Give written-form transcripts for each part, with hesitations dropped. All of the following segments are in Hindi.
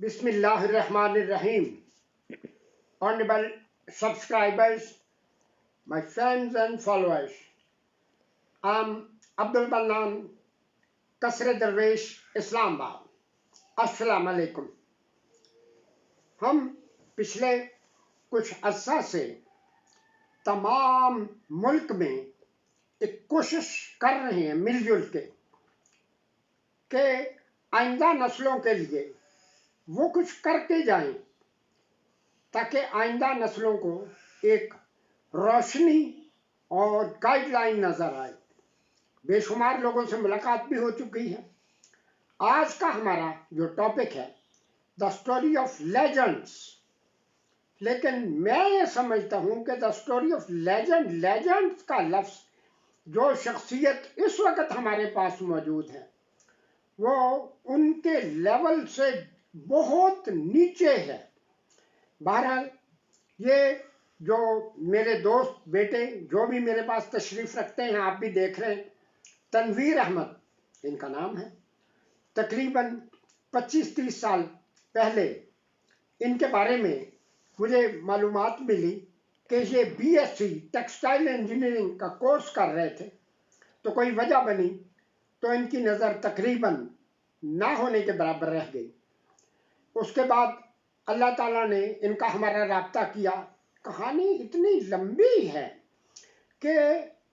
Bismillahirrahmanirrahim. Honorable subscribers, my friends and followers, I'm Abdul Bannan, Kasre Darwesh, Islamabad. अस्सलाम वालेकुम। हम पिछले कुछ अरसा से तमाम मुल्क में एक कोशिश कर रहे हैं मिलजुल के कि आइंदा नस्लों के लिए वो कुछ करके जाएं ताकि आइंदा नस्लों को एक रोशनी और गाइडलाइन नजर आए। बेशुमार लोगों से मुलाकात भी हो चुकी है। आज का हमारा जो टॉपिक है द स्टोरी ऑफ लेजेंड्स, लेकिन मैं ये समझता हूँ कि द स्टोरी ऑफ लेजेंड्स का लफ्ज जो शख्सियत इस वक्त हमारे पास मौजूद है वो उनके लेवल से बहुत नीचे है। बहरहाल ये जो मेरे दोस्त बेटे जो भी मेरे पास तशरीफ़ रखते हैं, आप भी देख रहे हैं, तनवीर अहमद इनका नाम है। तकरीबन 25-30 साल पहले इनके बारे में मुझे मालूमात मिली कि ये बीएससी टेक्सटाइल इंजीनियरिंग का कोर्स कर रहे थे, तो कोई वजह बनी तो इनकी नज़र तकरीबन ना होने के बराबर रह गई। उसके बाद अल्लाह ताला ने इनका हमारा राब्ता किया। कहानी इतनी लंबी है कि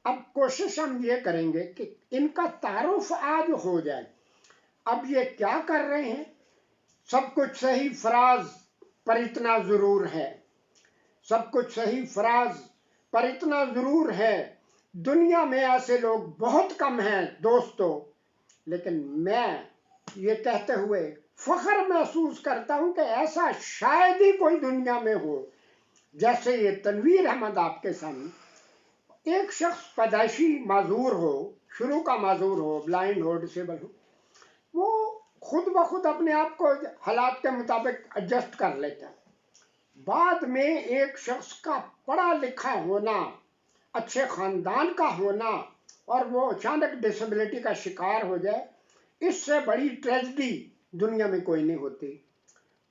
अब कोशिश हम ये करेंगे कि इनका तारुफ आज हो जाए। अब ये क्या कर रहे हैं, सब कुछ सही फराज पर इतना ज़रूर है, सब कुछ सही फराज पर इतना ज़रूर है। दुनिया में ऐसे लोग बहुत कम हैं दोस्तों, लेकिन मैं ये कहते हुए फख्र महसूस करता हूँ कि ऐसा शायद ही कोई दुनिया में हो जैसे ये तनवीर अहमद आपके सामने। एक शख्स पैदाइशी माजूर हो, शुरू का माजूर हो, ब्लाइंड हो, डिसेबल हो, वो खुद ब खुद अपने आप को हालात के मुताबिक एडजस्ट कर लेता है। बाद में एक शख्स का पढ़ा लिखा होना, अच्छे ख़ानदान का होना और वो अचानक डिसेबिलिटी का शिकार हो जाए, इससे बड़ी ट्रेजेडी दुनिया में कोई नहीं होती।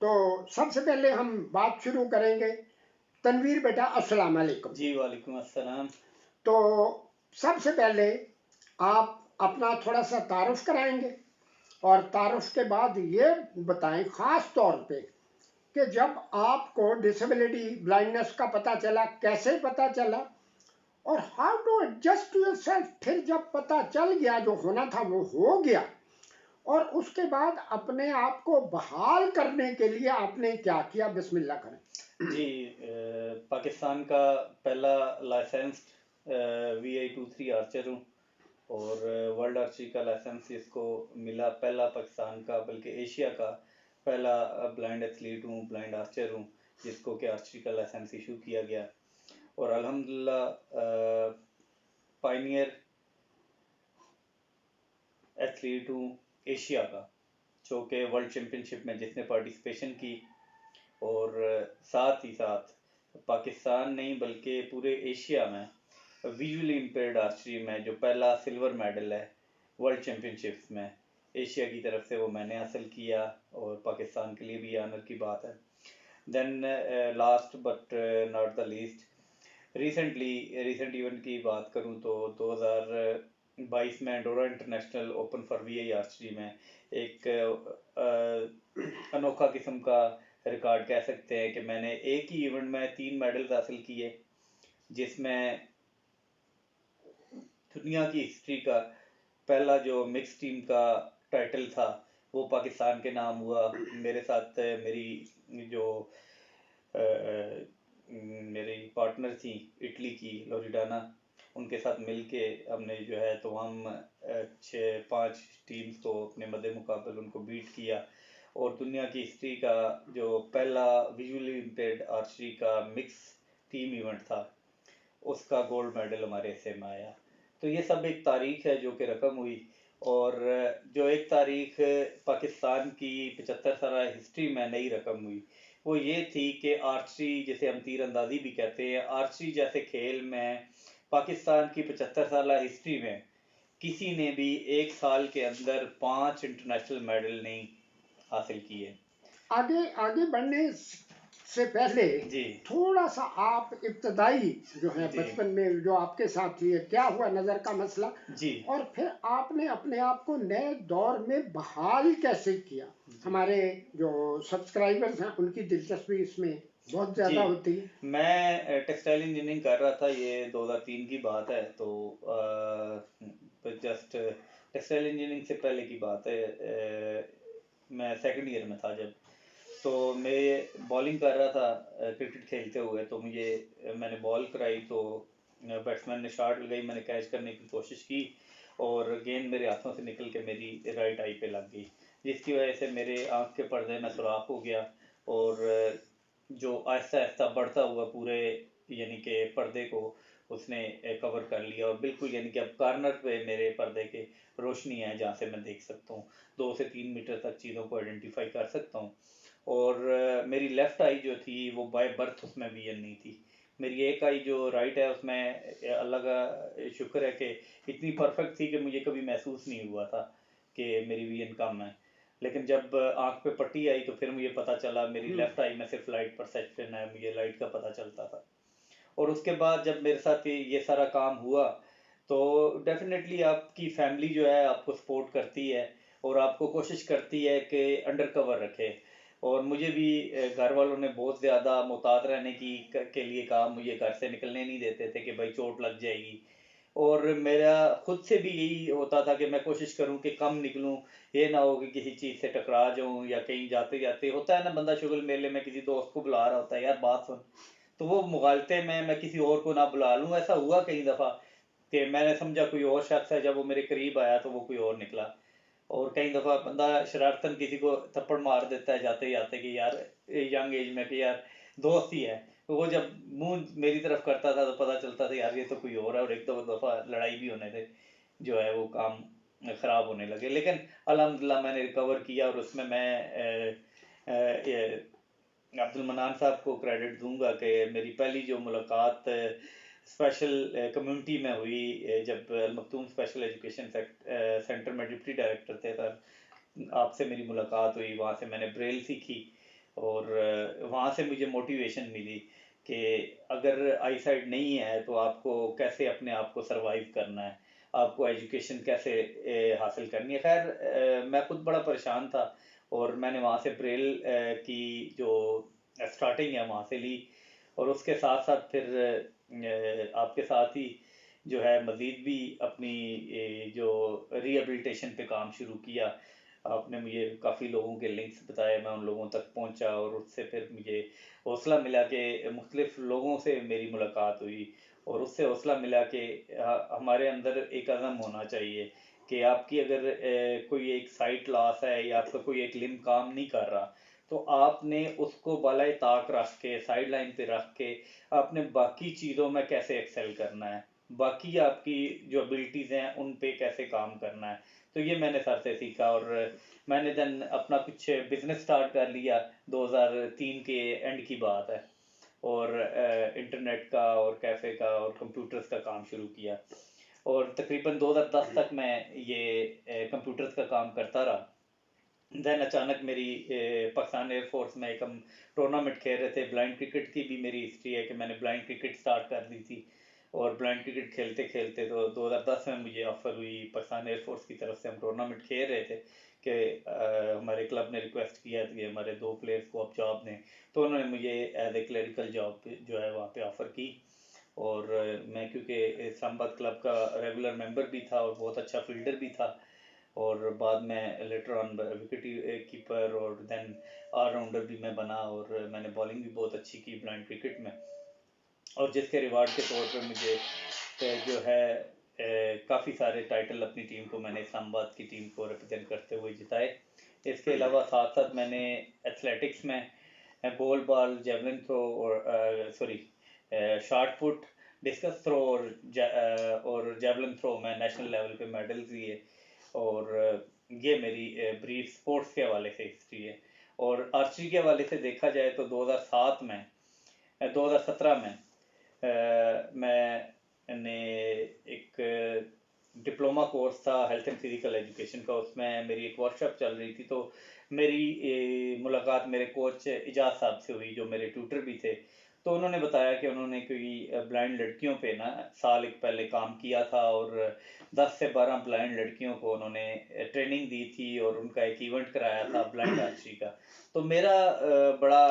तो सबसे पहले हम बात शुरू करेंगे। तनवीर बेटा, अस्सलाम वालेकुम। जी वालेकुम अस्सलाम। तो सबसे पहले आप अपना थोड़ा सा तारुफ कराएंगे और तारुफ के बाद ये बताएं ख़ास तौर पे कि जब आपको डिसेबिलिटी ब्लाइंडनेस का पता चला, कैसे पता चला और हाउ टू एडजस्ट योरसेल्फ। फिर जब पता चल गया, जो होना था वो हो गया, और उसके बाद अपने आप को बहाल करने के लिए आपने क्या किया, बिस्मिल्लाह करें। जी, पाकिस्तान का पहला लाइसेंस VI-23 आर्चर हूँ और वर्ल्ड आर्चरी का लाइसेंस जिसको मिला पहला पाकिस्तान का बल्कि एशिया का पहला ब्लाइंड एथलीट हूँ, ब्लाइंड आर्चर हूँ जिसको कि आर्चरी का लाइसेंस इशू किया गया। और अल्हम्दुलिल्लाह पायनियर एथलीट हूँ एशिया का, जो कि वर्ल्ड चैम्पियनशिप में जिसने पार्टिसिपेशन की। और साथ ही साथ पाकिस्तान नहीं बल्कि पूरे एशिया में विजुअली इम्पेयर्ड आर्चरी में जो पहला सिल्वर मेडल है वर्ल्ड चैम्पियनशिप्स में एशिया की तरफ से वो मैंने हासिल किया और पाकिस्तान के लिए भी ऑनर की बात है। Then last but not the least, recent event की बात करूं तो 2022 में Andorra international open for VI archery में एक अनोखा किस्म का रिकॉर्ड कह सकते हैं कि मैंने एक ही इवेंट में 3 मेडल्स हासिल किए, जिसमें दुनिया की हिस्ट्री का पहला जो मिक्स टीम का टाइटल था वो पाकिस्तान के नाम हुआ। मेरे साथ मेरी जो मेरी पार्टनर थी इटली की लोरिडाना, उनके साथ मिलके हमने जो है तो हम 6-5 टीम्स को अपने मद्दे मुकाबले उनको बीट किया और दुनिया की हिस्ट्री का जो पहला विजुअली इम्पेयर्ड आर्चरी का मिक्स टीम इवेंट था उसका गोल्ड मेडल हमारे हिस्से में आया। तो ये सब एक तारीख है जो कि रकम हुई। और जो एक तारीख पाकिस्तान की 75 साल हिस्ट्री में नई रकम हुई वो ये थी कि आर्चरी, जिसे हम तीर अंदाजी भी कहते हैं, आर्चरी जैसे खेल में पाकिस्तान की 75 साल हिस्ट्री में किसी ने भी एक साल के अंदर 5 इंटरनेशनल मेडल नहीं हासिल किए। आगे आगे बढ़ने से पहले जी थोड़ा सा आप इब्तदाई जो है जी बचपन में जो आपके साथ हुई है, क्या हुआ, नज़र का मसला, जी और फिर आपने अपने आप को नए दौर में बहाल कैसे किया। जी हमारे जो सब्सक्राइबर्स हैं उनकी दिलचस्पी इसमें बहुत जी ज़्यादा होती है। मैं टेक्सटाइल इंजीनियरिंग कर रहा था, ये 2003 की बात है। तो जस्ट टेक्सटाइल इंजीनियरिंग से पहले की बात है। मैं सेकंड ईयर में था जब, तो मैं बॉलिंग कर रहा था क्रिकेट खेलते हुए। तो मुझे मैंने बॉल कराई, तो बैट्समैन ने शॉट लगाई, मैंने कैच करने की कोशिश की और गेंद मेरे हाथों से निकल के मेरी राइट आई पे लग गई, जिसकी वजह से मेरे आँख के पर्दे में सुराख हो गया। और जो आहिस्ता आहिस्ता बढ़ता हुआ पूरे यानी कि पर्दे को उसने कवर कर लिया, और बिल्कुल यानी कि अब कॉर्नर पे मेरे पर्दे के रोशनी है जहाँ से मैं देख सकता हूँ, 2 से 3 मीटर तक चीज़ों को आइडेंटिफाई कर सकता हूँ। और मेरी लेफ्ट आई जो थी वो बाय बर्थ उसमें विजन नहीं थी। मेरी एक आई जो राइट है उसमें अल्लाह का शुक्र है कि इतनी परफेक्ट थी कि मुझे कभी महसूस नहीं हुआ था कि मेरी विजन कम है। लेकिन जब आंख पे पट्टी आई तो फिर मुझे पता चला मेरी लेफ्ट आई में सिर्फ लाइट परसेप्शन है, मुझे लाइट का पता चलता था। और उसके बाद जब मेरे साथ ये सारा काम हुआ, तो डेफिनेटली आपकी फैमिली जो है आपको सपोर्ट करती है और आपको कोशिश करती है कि अंडर कवर रखे। और मुझे भी घर वालों ने बहुत ज़्यादा मुहतात रहने के लिए कहा, मुझे घर से निकलने नहीं देते थे कि भाई चोट लग जाएगी। और मेरा खुद से भी यही होता था कि मैं कोशिश करूं कि कम निकलूं, ये ना हो कि किसी चीज़ से टकरा जाऊं, या कहीं जाते जाते होता है ना बंदा शुगल मेले में किसी दोस्त को बुला रहा होता है, यार बात सुन, तो वो मुगालते में मैं किसी और को ना बुला लूं। ऐसा हुआ कई दफ़ा कि मैंने समझा कोई और शख्स है, जब वो मेरे करीब आया तो वो कोई और निकला। और कई दफ़ा बंदा शरारतन किसी को थप्पड़ मार देता है जाते जाते कि यार यंग एज में कि यार दोस्त ही है। तो वो जब मुंह मेरी तरफ करता था तो पता चलता था यार ये तो कोई और है, और एक दो दफ़ा लड़ाई भी होने थे, जो है वो काम ख़राब होने लगे। लेकिन अल्हम्दुलिल्लाह मैंने रिकवर किया, और उसमें मैं अब्दुल मनान साहब को क्रेडिट दूंगा कि मेरी पहली जो मुलाकात स्पेशल कम्युनिटी में हुई, जब अल मखतूम स्पेशल एजुकेशन सेंटर में डिप्टी डायरेक्टर थे, तब आपसे मेरी मुलाकात हुई। वहाँ से मैंने ब्रेल सीखी, और वहाँ से मुझे मोटिवेशन मिली कि अगर आई साइड नहीं है तो आपको कैसे अपने आप को सरवाइव करना है, आपको एजुकेशन कैसे हासिल करनी है। खैर मैं खुद बड़ा परेशान था, और मैंने वहाँ से ब्रेल की जो स्टार्टिंग है वहाँ से ली। और उसके साथ साथ फिर आपके साथ ही जो है मज़ीद भी अपनी जो रिहेबिलिटेशन पे काम शुरू किया। आपने मुझे काफ़ी लोगों के लिंक्स बताए, मैं उन लोगों तक पहुंचा, और उससे फिर मुझे हौसला मिला कि मुख्तलिफ लोगों से मेरी मुलाकात हुई, और उससे हौसला मिला कि हमारे अंदर एक अज़म होना चाहिए कि आपकी अगर कोई एक साइट लॉस है या आपका कोई एक लिम्ब काम नहीं कर रहा, तो आपने उसको बालाए ताक रख के साइड लाइन पे रख के आपने बाकी चीज़ों में कैसे एक्सेल करना है, बाकी आपकी जो एबिलिटीज़ हैं उन पे कैसे काम करना है। तो ये मैंने सर से सीखा, और मैंने देन अपना कुछ बिजनेस स्टार्ट कर लिया। 2003 के एंड की बात है, और इंटरनेट का और कैफ़े का और कंप्यूटर्स का काम शुरू किया, और तकरीबन 2010 तक मैं ये कंप्यूटर्स का काम करता रहा। देन अचानक मेरी पाकिस्तान एयरफोर्स में एक हम टूर्नामेंट खेल रहे थे, ब्लाइंड क्रिकेट की भी मेरी हिस्ट्री है कि मैंने ब्लाइंड क्रिकेट स्टार्ट कर दी थी। और ब्लाइंड क्रिकेट खेलते खेलते तो 2010 में मुझे ऑफर हुई पाकिस्तान एयरफोर्स की तरफ से, हम टूर्नामेंट खेल रहे थे कि हमारे क्लब ने रिक्वेस्ट किया कि हमारे 2 प्लेयर्स को आप जॉब दें। तो उन्होंने मुझे एज ए क्लरिकल जॉब जो है वहाँ पे ऑफ़र की। और मैं क्योंकि इस्लामाबाद क्लब का रेगुलर मेंबर भी था और बहुत अच्छा फील्डर भी था, और बाद में लेटर ऑन विकेट कीपर और देन ऑलराउंडर भी मैं बना, और मैंने बॉलिंग भी बहुत अच्छी की ब्लाइंड क्रिकेट में। और जिसके रिवार्ड के तौर पे मुझे जो है काफ़ी सारे टाइटल अपनी टीम को, मैंने इस्लामाबाद की टीम को रिप्रेजेंट करते हुए जिताए। इसके अलावा साथ साथ मैंने एथलेटिक्स में गोल बॉल, जेवलिन थ्रो, और sorry short put, discus throw और जेवलिन थ्रो में नेशनल लेवल पे मेडल्स लिए। और ये मेरी ब्रीफ स्पोर्ट्स के हवाले से हिस्ट्री है। और आर्चरी के हवाले से देखा जाए तो 2007 में 2017 में मैंने एक डिप्लोमा कोर्स था हेल्थ एंड फिजिकल एजुकेशन का, उसमें मेरी एक वर्कशॉप चल रही थी। तो मेरी मुलाकात मेरे कोच इजाज साहब से हुई, जो मेरे ट्यूटर भी थे। तो उन्होंने बताया कि उन्होंने कोई ब्लाइंड लड़कियों पे ना साल एक पहले काम किया था, और 10 से 12 ब्लाइंड लड़कियों को उन्होंने ट्रेनिंग दी थी, और उनका एक इवेंट कराया था ब्लाइंड आर्चरी का। तो मेरा बड़ा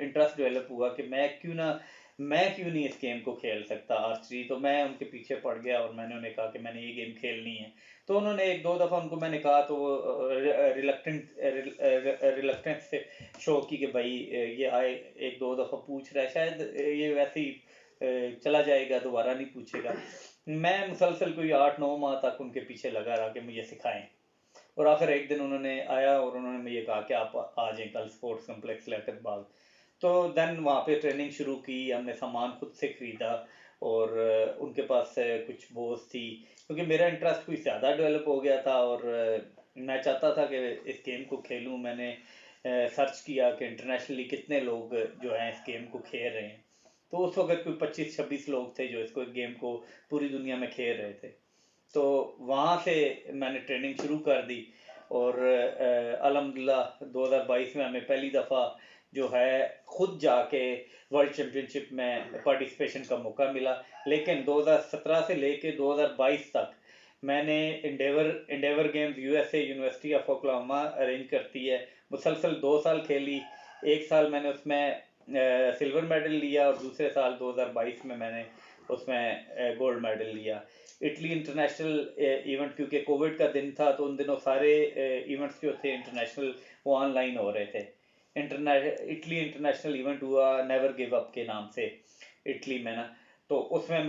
इंटरेस्ट डेवलप हुआ कि मैं क्यों नहीं इस गेम को खेल सकता आर्चरी। तो मैं उनके पीछे पड़ गया और मैंने उन्हें कहा कि मैंने ये गेम खेलनी है। तो उन्होंने एक दो दफ़ा उनको मैंने कहा, तो वो रिलक्टेंस से शो की कि भाई ये आए, एक दो दफ़ा पूछ रहा है, शायद ये वैसे ही चला जाएगा, दोबारा नहीं पूछेगा। मैं मुसलसल कोई 8-9 माह तक उनके पीछे लगा रहा कि मुझे सिखाएं, और आखिर एक दिन उन्होंने आया और उन्होंने मुझे कहा कि आप आ जाएं कल स्पोर्ट्स कम्प्लेक्स लेकर बाग। तो देन वहाँ पे ट्रेनिंग शुरू की, हमने सामान खुद से खरीदा, और उनके पास कुछ बोस थी, क्योंकि मेरा इंटरेस्ट कुछ ज़्यादा डेवलप हो गया था, और मैं चाहता था कि इस गेम को खेलूं। मैंने सर्च किया कि इंटरनेशनली कितने लोग जो हैं इस गेम को खेल रहे हैं। तो उस वक्त कोई 25-26 लोग थे जो इसको गेम को पूरी दुनिया में खेल रहे थे। तो वहाँ से मैंने ट्रेनिंग शुरू कर दी, और अल्हम्दुलिल्लाह 2022 में हमें पहली दफ़ा जो है खुद जाके वर्ल्ड चैम्पियनशिप में पार्टिसिपेशन का मौका मिला। लेकिन 2017 से लेके 2022 तक मैंने Endeavour games USA university of Oklahoma arrange करती है, मुसलसल 2 साल खेली। एक साल मैंने उसमें सिल्वर मेडल लिया, और दूसरे साल 2022 में मैंने उसमें गोल्ड मेडल लिया। इटली इंटरनेशनल इवेंट, क्योंकि कोविड का दिन था, तो उन दिनों सारे इवेंट्स जो थे इंटरनेशनल वो ऑनलाइन हो रहे थे। इटली इंटरनेशनल इवेंट हुआ नेवर गिव अप के नाम से इटली में ना, तो उसमें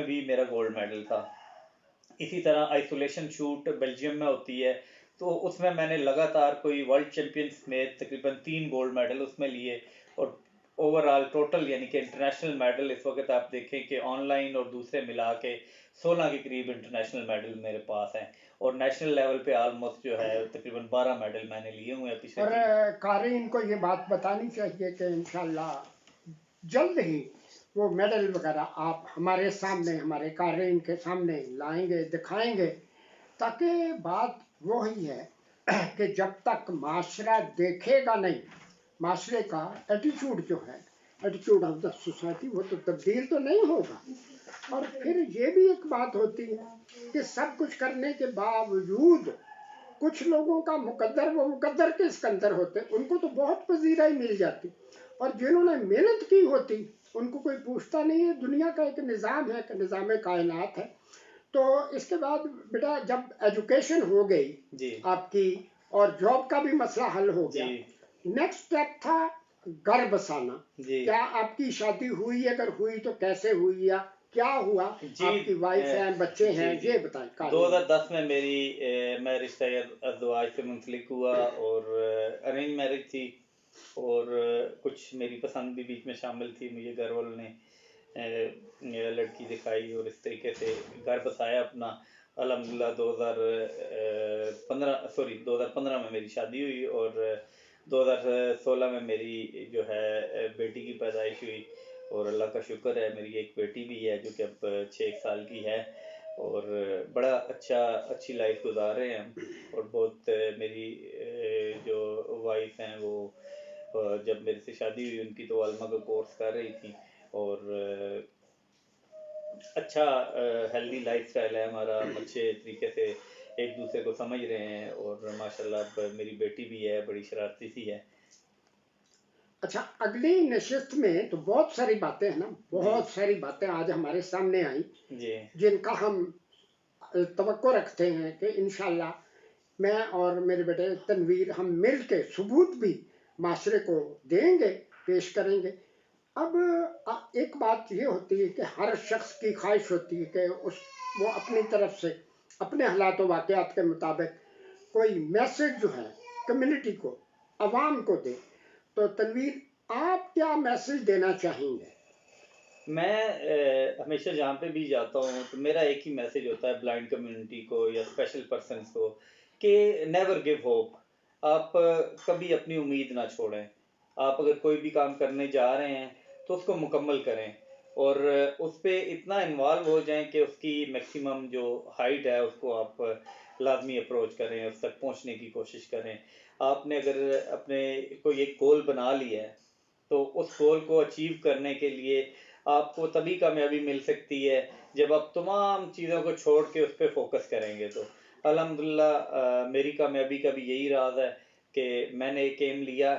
भी मेरा गोल्ड मेडल था। इसी तरह आइसोलेशन शूट बेल्जियम में होती है, तो उसमें मैंने लगातार कोई वर्ल्ड चैंपियंस में तकरीबन 3 गोल्ड मेडल उसमें लिए, और ओवरऑल टोटल यानी कि इंटरनेशनल मेडल इस वक्त आप देखें कि ऑनलाइन और दूसरे मिला के 16 के करीब इंटरनेशनल मेडल मेरे पास हैं, और नेशनल लेवल पे ऑलमोस्ट जो है तकरीबन 12 मेडल मैंने लिए हुए हैं पिछले और 3। कारीन को ये बात बतानी चाहिए कि इंशाल्लाह जल्द ही वो मेडल वगैरह आप हमारे सामने, हमारे कारीन के सामने लाएंगे, दिखाएंगे, ताकि बात वो ही है कि जब तक माशरा देखेगा नहीं, माशरे का एटीट्यूड जो है, एटीट्यूड ऑफ द सोसाइटी, वो तो तब्दील तो नहीं होगा। और फिर ये भी एक बात होती है कि सब कुछ करने के बावजूद कुछ लोगों का मुकद्दर, वो मुकद्दर के सिकंदर होते, उनको तो बहुत पजीराई मिल जाती, और जिन्होंने मेहनत की होती उनको कोई पूछता नहीं है। दुनिया का एक निज़ाम है, एक निज़ाम कायनात है। तो इसके बाद बेटा जब एजुकेशन हो गई जी आपकी, और जॉब का भी मसला हल हो गया, जी नेक्स्ट स्टेप था घर बसाना। जी क्या आपकी शादी हुई? अगर हुई तो कैसे हुई, या क्या हुआ? जी आपकी वाइफ हैं, बच्चे जी हैं, जी ये बताएं। 2010 में मेरी मैं रिश्ता अज़दवाज से मुंसलिक हुआ, और अरेंज मैरिज थी, और कुछ मेरी पसंद भी बीच में शामिल थी। मुझे घर वालों ने लड़की दिखाई, और इस तरीके से घर बसाया अपना। अल्हम्दुलिल्लाह 2015 में मेरी शादी हुई, और 2016 में मेरी जो है बेटी की पैदाइश हुई, और अल्लाह का शुक्र है मेरी एक बेटी भी है जो कि अब 6 साल की है, और बड़ा अच्छी लाइफ गुजार रहे हैं हम। और बहुत मेरी जो वाइफ हैं वो जब मेरे से शादी हुई उनकी तो अल्मा का कोर्स कर रही थी, और अच्छा हेल्दी लाइफ स्टाइल है हमारा। हम अच्छे तरीके से एक दूसरे को समझ रहे हैं, और माशाल्लाह अब मेरी बेटी भी है, बड़ी शरारती सी है। अच्छा, अगली नशिस्त में तो बहुत सारी बातें हैं ना, बहुत सारी बातें आज हमारे सामने आई, जी जिनका हम तवक्को रखते हैं कि इंशाल्लाह मैं और मेरे बेटे तनवीर हम मिल के सबूत भी माशरे को देंगे, पेश करेंगे। अब एक बात ये होती है कि हर शख्स की ख्वाहिश होती है कि वो अपनी तरफ से अपने हालात व वाक़यात के मुताबिक कोई मैसेज जो है कम्युनिटी को, आवाम को दे। तो तनवीर, आप क्या मैसेज देना चाहेंगे? मैं हमेशा जहाँ पे भी जाता हूँ तो मेरा एक ही मैसेज होता है ब्लाइंड कम्युनिटी को या स्पेशल पर्सन्स को, कि नेवर गिव होप। आप कभी अपनी उम्मीद ना छोड़ें। आप अगर कोई भी काम करने जा रहे हैं तो उसको मुकम्मल करें, और उस पे इतना इन्वॉल्व हो जाएं कि उसकी मैक्सिमम जो हाइट है उसको आप लाजमी अप्रोच करें, उस तक पहुंचने की कोशिश करें। आपने अगर अपने कोई एक गोल बना लिया है तो उस गोल को अचीव करने के लिए आपको तभी कामयाबी मिल सकती है जब आप तमाम चीज़ों को छोड़ के उस पर फोकस करेंगे। तो अल्हम्दुलिल्लाह मेरी कामयाबी का भी यही राज है कि मैंने एक एम लिया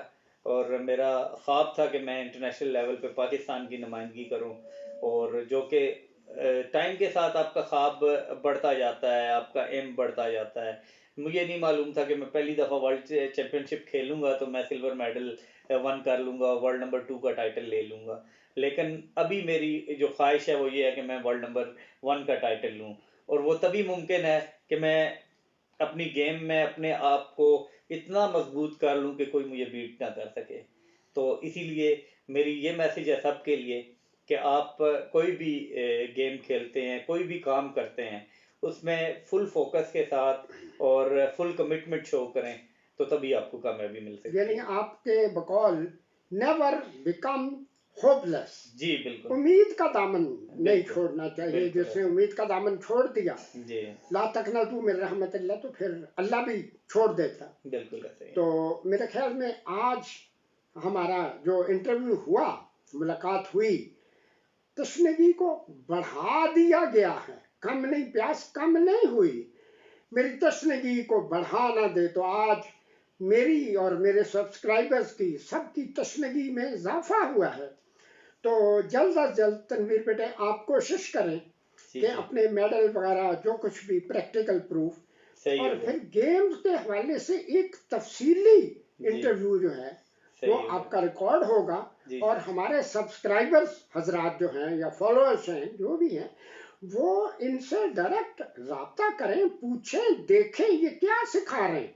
और मेरा ख्वाब था कि मैं इंटरनेशनल लेवल पे पाकिस्तान की नुमाइंदगी करूं, और जो कि टाइम के साथ आपका ख्वाब बढ़ता जाता है, आपका एम बढ़ता जाता है। मुझे नहीं मालूम था कि मैं पहली दफ़ा वर्ल्ड चैंपियनशिप खेलूंगा तो मैं सिल्वर मेडल वन कर लूंगा, वर्ल्ड नंबर 2 का टाइटल ले लूंगा। लेकिन अभी मेरी जो ख्वाहिश है वो ये है कि मैं वर्ल्ड नंबर 1 का टाइटल लूं, और वो तभी मुमकिन है कि मैं अपनी गेम में अपने आप को इतना मजबूत कर लूं कि कोई मुझे बीट ना कर सके। तो इसीलिए मेरी ये मैसेज है सबके लिए कि आप कोई भी गेम खेलते हैं, कोई भी काम करते हैं, उसमें फुल फोकस के साथ और फुल कमिटमेंट शो करें, तो तभी आपको कामयाबी मिल सकती यानी है। आपके बकौल नेवर बिकम होपलेस, जी बिल्कुल। उम्मीद का दामन नहीं बिल्कुल छोड़ना चाहिए। बिल्कुल जिसने ऐसा। उम्मीद का दामन छोड़ दिया, जी ला तकना तू मेरे रहमतल्ला, तो फिर अल्लाह भी छोड़ देता। बिल्कुल ऐसे ही है। तो मेरे ख्याल में आज हमारा जो इंटरव्यू हुआ, मुलाकात हुई, तशनगी को बढ़ा दिया गया है, कम नहीं, प्यास कम नहीं हुई। मेरी तशनगी को बढ़ा ना दे तो आज मेरी और मेरे सब्सक्राइबर्स की सबकी तशनगी में इजाफा हुआ है। तो जल्द अज जल्द तनवीर बेटे आप कोशिश करें जी कि जी अपने मेडल वगैरह जो कुछ भी प्रैक्टिकल प्रूफ, सही और होगा। फिर गेम्स के हवाले से एक तफसीली जी इंटरव्यू जो है वो सही होगा। आपका रिकॉर्ड होगा। जी और जी हमारे सब्सक्राइबर्स हजरात जो हैं या फॉलोअर्स हैं जो भी हैं, वो इनसे डायरेक्ट रब्ता करें, पूछें, देखें ये क्या सिखा रहे हैं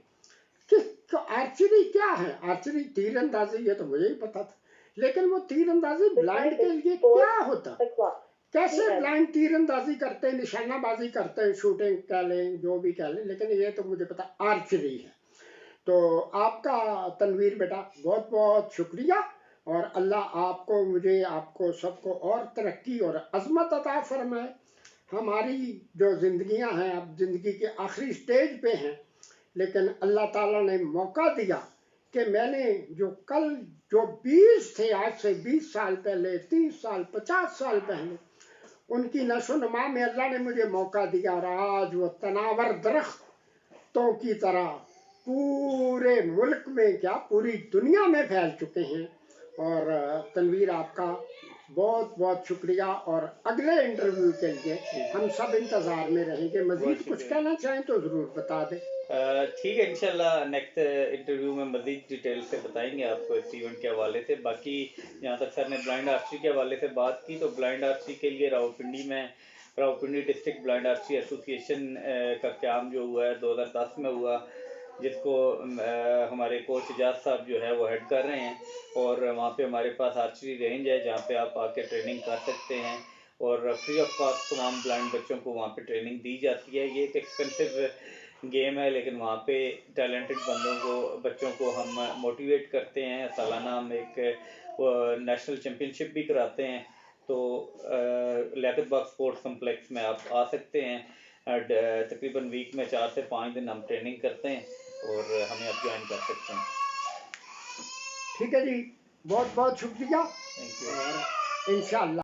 कि तो आर्चरी क्या है। आर्चरी तीरंदाजी, ये तो मुझे ही पता था, लेकिन वो तीरंदाजी ब्लाइंड के लिए क्या होता, कैसे ब्लाइंड तीरंदाजी करते हैं, निशानाबाजी करते हैं, शूटिंग कह लें, जो भी कह लें, लेकिन ये तो मुझे पता आर्चरी है। तो आपका तनवीर बेटा बहुत बहुत शुक्रिया, और अल्लाह आपको, मुझे, आपको सबको और तरक्की और अजमत अता फरमाए। हमारी जो जिंदगियां हैं अब जिंदगी के आखिरी स्टेज पे हैं, लेकिन अल्लाह ताला ने मौका दिया कि मैंने जो कल जो 20 थे, आज से 20 साल पहले, 30 साल, 50 साल पहले, उनकी नशो नमा में अल्लाह ने मुझे मौका दिया, और आज वो तनावर दरख्तों की तरह पूरे मुल्क में क्या पूरी दुनिया में फैल चुके हैं। और तनवीर आपका बहुत बहुत शुक्रिया, और अगले इंटरव्यू के लिए हम सब इंतज़ार में रहेंगे। बहुत मज़ीद कुछ शुक्रिया। कहना चाहें तो ज़रूर बता दें। ठीक है, इंशाल्लाह नेक्स्ट इंटरव्यू में मज़ीद डिटेल से बताएंगे आपको इस इवेंट के हवाले से। बाकी जहाँ तक सर ने ब्लाइंड आर्चरी के हवाले से बात की, तो ब्लाइंड आर्चरी के लिए Rawalpindi district blind archery association का क़याम जो हुआ है 2010 में हुआ, जिसको हमारे कोच इजाज़ साहब जो है वो हेड कर रहे हैं। और वहाँ पे हमारे पास आर्चरी रेंज है जहाँ पे आप आके ट्रेनिंग कर सकते हैं, और फ्री ऑफ कॉस्ट तमाम ब्लाइंड बच्चों को वहाँ पे ट्रेनिंग दी जाती है। ये एक एक्सपेंसिव गेम है, लेकिन वहाँ पे टैलेंटेड बच्चों को हम मोटिवेट करते हैं। सालाना हम एक नेशनल चैम्पियनशिप भी कराते हैं। तो लियाकत बाग स्पोर्ट्स कम्प्लेक्स में आप आ सकते हैं। तकरीबन वीक में 4 से 5 दिन हम ट्रेनिंग करते हैं, और हमें आप ज्वाइन कर सकते हैं। ठीक है जी, बहुत बहुत शुक्रिया, थैंक यू। और इंशाअल्लाह